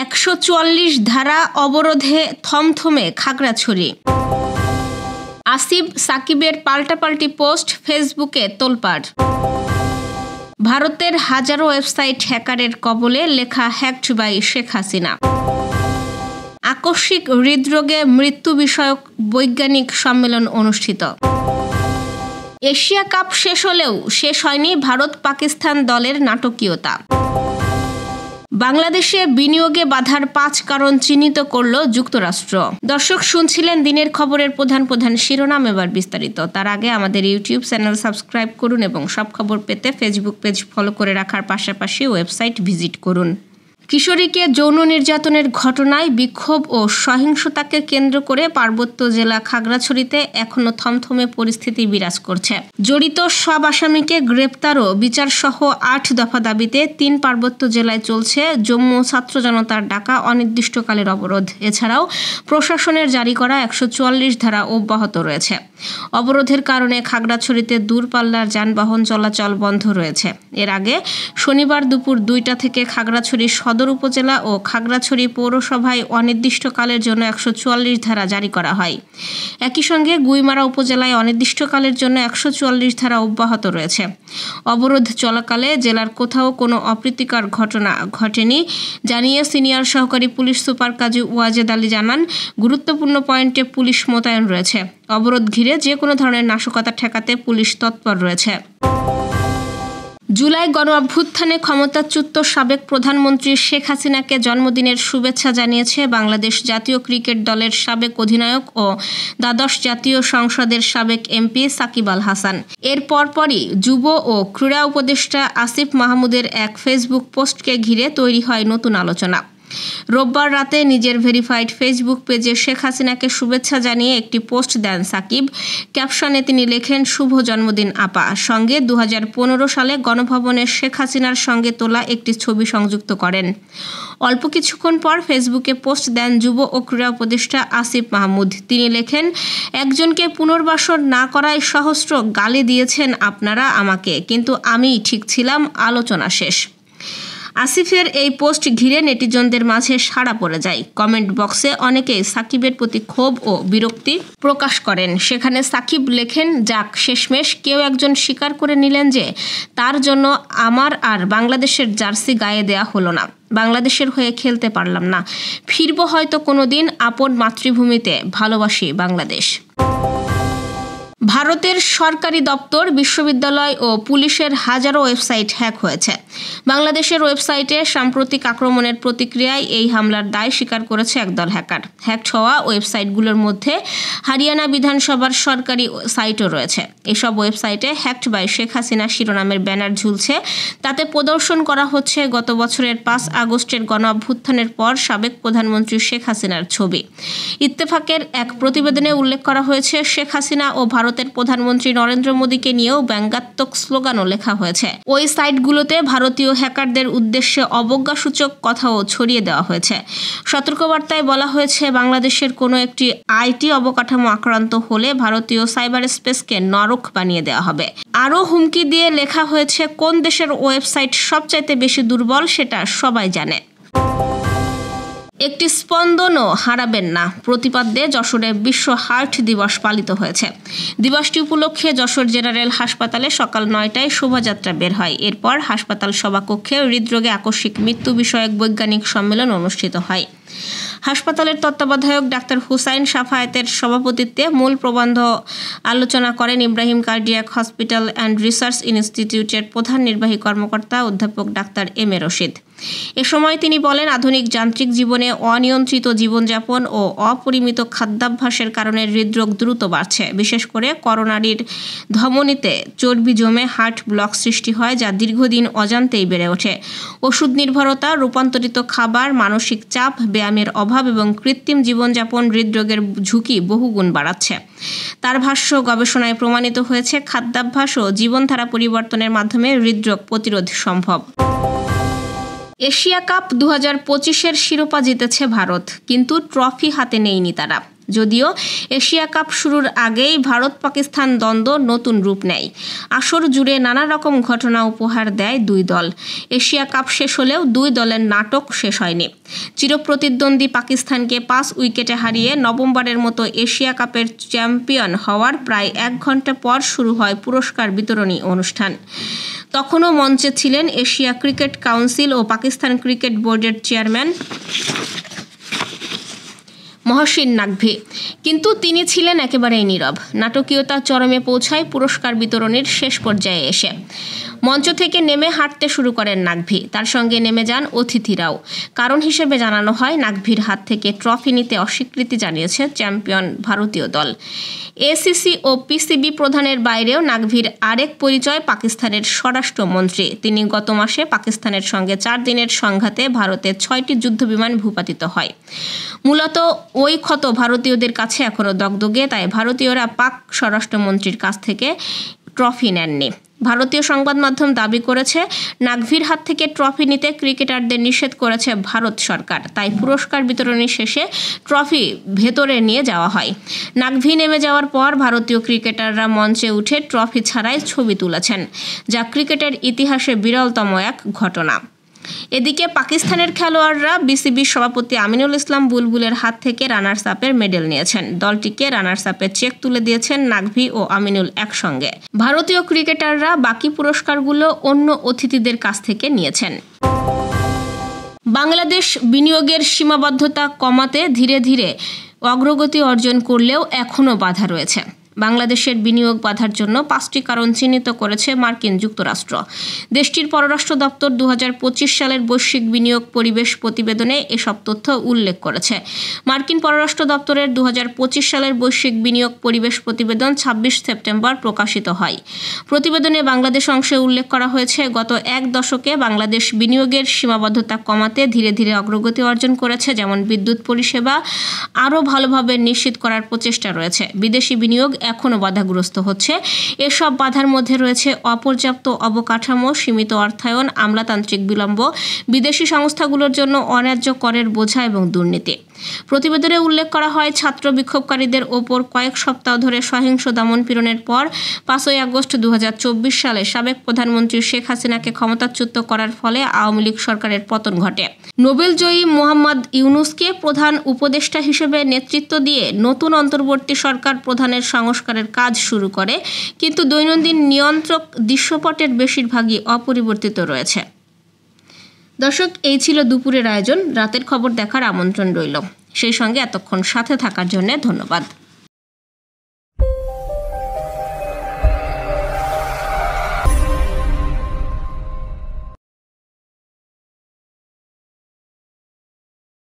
144 ধারা অবরোধে থমথমে খাগড়াছড়ি। আসিফ সাকিবের পাল্টাপাল্টি পোস্ট ফেসবুকে তোলপাড়। ভারতের হাজারো ওয়েবসাইট হ্যাকারের কবলে, লেখা হ্যাকড বাই শেখ হাসিনা। আকস্মিক হৃদরোগে মৃত্যু বিষয়ক বৈজ্ঞানিক সম্মেলন অনুষ্ঠিত। এশিয়া কাপ শেষ হলেও শেষ হয়নি ভারত পাকিস্তান দলের নাটকীয়তা। বাংলাদেশে বিনিয়োগে বাধার 5 কারণ চিহ্নিত করল যুক্তরাষ্ট্র। দর্শক, শুনছিলেন দিনের খবরের প্রধান শিরোনাম, এবার বিস্তারিত। তার আগে আমাদের ইউটিউব চ্যানেল সাবস্ক্রাইব করুন এবং সব খবর পেতে ফেসবুক পেজ ফলো করে রাখার পাশাপাশি ওয়েবসাইট ভিজিট করুন। কিশোরীকে যৌন নির্যাতনের ঘটনায় বিক্ষোভ ও সহিংসতাকে কেন্দ্র করে পার্বত্য জেলা খাগড়াছড়িতে এখনো থমথমে পরিস্থিতি বিরাজ করছে। জড়িত সব আসামিকে গ্রেপ্তার ও বিচারসহ 8 দফা দাবিতে 3 পার্বত্য জেলায় চলছে জম্মু ছাত্র জনতার ডাকা অনির্দিষ্টকালের অবরোধ। এছাড়াও প্রশাসনের জারি করা 144 ধারা অব্যাহত রয়েছে। অবরোধের কারণে খাগড়াছড়িতে দূরপাল্লার যানবাহন চলাচল বন্ধ রয়েছে। এর আগে শনিবার দুপুর 2টা থেকে খাগড়াছড়ি সদর উপজেলা ও খাগড়াছড়ি পৌরসভায় অনির্দিষ্টকালের জন্য 144 ধারা জারি করা হয়। একই সঙ্গে গুইমারা উপজেলায় অনির্দিষ্টকালের জন্য 144 ধারা অব্যাহত রয়েছে। অবরোধ চলাকালে জেলার কোথাও কোনো অপ্রীতিকর ঘটনা ঘটেনি জানিয়ে সিনিয়র সহকারী পুলিশ সুপার কাজী ওয়াজেদ আলী জানান, গুরুত্বপূর্ণ পয়েন্টে পুলিশ মোতায়েন রয়েছে। অবরোধ ঘিরে যে কোনো ধরনের নাশকতা ঠেকাতে পুলিশ তৎপর রয়েছে। জুলাই গণ অভ্যুত্থানে ক্ষমতাচ্যুত সাবেক প্রধানমন্ত্রী শেখ হাসিনাকে জন্মদিনের শুভেচ্ছা জানিয়েছে বাংলাদেশ জাতীয় ক্রিকেট দলের সাবেক অধিনায়ক ও দ্বাদশ জাতীয় সংসদের সাবেক এমপি সাকিব আল হাসান। এর পরপরই যুব ও ক্রীড়া উপদেষ্টা আসিফ মাহমুদের এক ফেসবুক পোস্টকে ঘিরে তৈরি হয় নতুন আলোচনা। রোববার রাতে নিজের ভেরিফাইড ফেসবুক পেজে শেখ হাসিনাকে শুভেচ্ছা জানিয়ে একটি পোস্ট দেন সাকিব। ক্যাপশনে তিনি লেখেন, শুভ জন্মদিন আপা। সঙ্গে 2015 সালে গণভবনে শেখ হাসিনার সঙ্গে তোলা একটি ছবি সংযুক্ত করেন। অল্প কিছুক্ষণ পর ফেসবুকে পোস্ট দেন যুব ও ক্রীড়া উপদেষ্টা আসিফ মাহমুদ। তিনি লেখেন, একজনকে পুনর্বাসন না করায় সহস্র গালি দিয়েছেন আপনারা আমাকে, কিন্তু আমি ঠিক ছিলাম, আলোচনা শেষ। আসিফের এই পোস্ট ঘিরে নেটিজনদের মাঝে সাড়া পড়ে যায়। কমেন্ট বক্সে অনেকেই সাকিবের প্রতি ক্ষোভ ও বিরক্তি প্রকাশ করেন। সেখানে সাকিব লেখেন, যাক শেষমেশ কেউ একজন স্বীকার করে নিলেন যে তার জন্য আমার আর বাংলাদেশের জার্সি গায়ে দেয়া হলো না, বাংলাদেশের হয়ে খেলতে পারলাম না, ফিরব হয়তো কোনো দিন আপন মাতৃভূমিতে, ভালোবাসি বাংলাদেশ। ভারতের সরকারি দপ্তর, বিশ্ববিদ্যালয় ও পুলিশের হাজারো ওয়েবসাইট হ্যাক হয়েছে। বাংলাদেশের ওয়েবসাইটে সাম্প্রতিক আক্রমণের প্রতিক্রিয়ায় এই হামলার দায় স্বীকার করেছে একদল হ্যাকার। হ্যাকড হওয়া ওয়েবসাইটগুলোর মধ্যে হরিয়ানা বিধানসভার সরকারি সাইটও রয়েছে। এসব ওয়েবসাইটে হ্যাকড বাই শেখ হাসিনা শিরোনামের ব্যানার ঝুলছে। তাতে প্রদর্শন করা হচ্ছে গত বছরের 5 আগস্টের গণ অভ্যুত্থানের পর সাবেক প্রধানমন্ত্রী শেখ হাসিনার ছবি। ইত্তেফাকের এক প্রতিবেদনে উল্লেখ করা হয়েছে, শেখ হাসিনা ও ভারতের প্রধানমন্ত্রী নরেন্দ্র মোদীকে নিয়েও ব্যঙ্গাত্মক স্লোগানও লেখা হয়েছে। ওই সাইটগুলোতে ভারতীয় হ্যাকারদের উদ্দেশ্যে অবজ্ঞাসূচক কথাও ছড়িয়ে দেওয়া হয়েছে। সতর্কবার্তায় বলা হয়েছে, বাংলাদেশের কোনো একটি আইটি অবকাঠামো আক্রান্ত হলে ভারতীয় সাইবার স্পেসকে নরক বানিয়ে দেওয়া হবে। আরও হুমকি দিয়ে লেখা হয়েছে, কোন দেশের ওয়েবসাইট সবচাইতে বেশি দুর্বল সেটা সবাই জানে। একটি স্পন্দনও হারাবেন না প্রতিপাদ্যে যশোরে বিশ্ব হার্ট দিবস পালিত হয়েছে। দিবসটি উপলক্ষে যশোর জেনারেল হাসপাতালে সকাল 9টায় শোভাযাত্রা বের হয়। এরপর হাসপাতাল সভাকক্ষে হৃদরোগে আকস্মিক মৃত্যু বিষয়ক বৈজ্ঞানিক সম্মেলন অনুষ্ঠিত হয়। হাসপাতালের তত্ত্বাবধায়ক ডাক্তার হুসাইন সাফায়েতের সভাপতিত্বে মূল প্রবন্ধ আলোচনা করেন Ibrahim cardiac hospital and research ইনস্টিটিউটের প্রধান নির্বাহী কর্মকর্তা অধ্যাপক ডাক্তার এম এ রশিদ। এ সময় তিনি বলেন, আধুনিক যান্ত্রিক জীবনে অনিয়ন্ত্রিত জীবনযাপন ও অপরিমিত খাদ্যাভ্যাসের কারণে হৃদরোগ দ্রুত বাড়ছে। বিশেষ করে করোনারির ধমনীতে চর্বি জমে হার্ট ব্লক সৃষ্টি হয়, যা দীর্ঘদিন অজান্তেই বেড়ে ওঠে। ওষুধ নির্ভরতা, রূপান্তরিত খাবার, মানসিক চাপ, ব্যায়ামের অভাব এবং কৃত্রিম জীবনযাপন হৃদরোগের ঝুঁকি বহুগুণ বাড়াচ্ছে। তার ভাষ্য, গবেষণায় প্রমাণিত হয়েছে খাদ্যাভ্যাস ও জীবনধারা পরিবর্তনের মাধ্যমে হৃদরোগ প্রতিরোধ সম্ভব। এশিয়া কাপ 2025-এর শিরোপা জিতেছে ভারত, কিন্তু ট্রফি হাতে নেয়নি তারা। যদিও এশিয়া কাপ শুরুর আগেই ভারত পাকিস্তান দ্বন্দ্ব নতুন রূপ নেয়। আসর জুড়ে নানা রকম ঘটনা উপহার দেয় দুই দল। এশিয়া কাপ শেষ হলেও দুই দলের নাটক শেষ হয়নি। চিরপ্রতিদ্বন্দ্বী পাকিস্তানকে 5 উইকেটে হারিয়ে নবমবারের মতো এশিয়া কাপের চ্যাম্পিয়ন হওয়ার প্রায় 1 ঘন্টা পর শুরু হয় পুরস্কার বিতরণী অনুষ্ঠান। তখনও মঞ্চে ছিলেন এশিয়া ক্রিকেট কাউন্সিল ও পাকিস্তান ক্রিকেট বোর্ডের চেয়ারম্যান মহসিন নাকভি, কিন্তু তিনি ছিলেন একেবারেই নীরব। নাটকীয়তা চরমে পৌঁছায় পুরস্কার বিতরণীর শেষ পর্যায়ে এসে। মঞ্চ থেকে নেমে হাঁটতে শুরু করেন নাকভি, তার সঙ্গে নেমে যান অতিথিরাও। কারণ হিসেবে জানানো হয় নাকভির হাত থেকে ট্রফি নিতে অস্বীকৃতি জানিয়েছে চ্যাম্পিয়ন ভারতীয় দল। এসিসি ও পিসিবি প্রধানের বাইরেও নাকভির আরেক পরিচয় পাকিস্তানের স্বরাষ্ট্রমন্ত্রী। তিনি গত মাসে পাকিস্তানের সঙ্গে 4 দিনের সংঘাতে ভারতের 6টি যুদ্ধবিমান ভূপাতিত হয়। মূলত ওই ক্ষত ভারতীয়দের কাছে এখনও দগদগে, তাই ভারতীয়রা পাক স্বরাষ্ট্রমন্ত্রীর কাছ থেকে ট্রফি নেননি। ভারতীয় সংবাদ মাধ্যম দাবি করেছে নাকভির হাত থেকে ট্রফি নিতে ক্রিকেটারদের নিষেধ করেছে ভারত সরকার, তাই পুরস্কার বিতরণী শেষে ট্রফি ভেতরে নিয়ে যাওয়া হয়। নাকভি নেমে যাওয়ার পর ভারতীয় ক্রিকেটাররা মঞ্চে উঠে ট্রফি ছাড়াই ছবি তুলেছেন, যা ক্রিকেটের ইতিহাসে বিরলতম এক ঘটনা। এদিকে পাকিস্তানের খেলোয়াড়রা বিসিবির সভাপতি আমিনুল ইসলাম বুলবুলের হাত থেকে রানার্স আপের মেডেল নিয়েছেন। দলটিকে রানার্স আপের চেক তুলে দিয়েছেন নাকভি ও আমিনুল একসঙ্গে। ভারতীয় ক্রিকেটাররা বাকি পুরস্কারগুলো অন্য অতিথিদের কাছ থেকে নিয়েছেন। বাংলাদেশ বিনিয়োগের সীমাবদ্ধতা কমাতে ধীরে ধীরে অগ্রগতি অর্জন করলেও এখনও বাধা রয়েছে। বাংলাদেশের বিনিয়োগ বাধার জন্য 5টি কারণ চিহ্নিত করেছে মার্কিন যুক্তরাষ্ট্র। দেশটির পররাষ্ট্র দপ্তর 2025 সালের বৈশ্বিক বিনিয়োগ পরিবেশ প্রতিবেদনে এসব তথ্য উল্লেখ করেছে। মার্কিন পররাষ্ট্র দপ্তরের 2025 সালের বৈশ্বিক বিনিয়োগ পরিবেশ প্রতিবেদন 26 সেপ্টেম্বর প্রকাশিত হয়। প্রতিবেদনে বাংলাদেশ অংশে উল্লেখ করা হয়েছে, গত 1 দশকে বাংলাদেশ বিনিয়োগের সীমাবদ্ধতা কমাতে ধীরে ধীরে অগ্রগতি অর্জন করেছে। যেমন বিদ্যুৎ পরিষেবা আরও ভালোভাবে নিশ্চিত করার প্রচেষ্টা রয়েছে। বিদেশি বিনিয়োগ এখনও বাধাগ্রস্ত হচ্ছে। এসব বাধার মধ্যে রয়েছে অপর্যাপ্ত অবকাঠামো, সীমিত অর্থায়ন, আমলাতান্ত্রিক বিলম্ব, বিদেশি সংস্থাগুলোর জন্য অন্যায্য করের বোঝা এবং দুর্নীতি। প্রতিবেদনে উল্লেখ করা হয়, ছাত্র বিক্ষোভকারীদের ওপর কয়েক সপ্তাহ ধরে সহিংস দমন-পীড়নের পর 5ই আগস্ট 2024 সালে সাবেক প্রধানমন্ত্রী শেখ হাসিনাকে ক্ষমতাচ্যুত করার ফলে আওয়ামী লীগ সরকারের পতন ঘটে। নোবেলজয়ী মোহাম্মদ ইউনূসকে প্রধান উপদেষ্টা হিসেবে নেতৃত্ব দিয়ে নতুন অন্তর্বর্তী সরকার প্রধানের সংস্কারের কাজ শুরু করে, কিন্তু দৈনন্দিন নিয়ন্ত্রক দৃশ্যপটের বেশিরভাগই অপরিবর্তিত রয়েছে। দর্শক, এই ছিল দুপুরের আয়োজন। রাতের খবর দেখার আমন্ত্রণ রইল। সেই সঙ্গে এতক্ষণ সাথে থাকার জন্য ধন্যবাদ।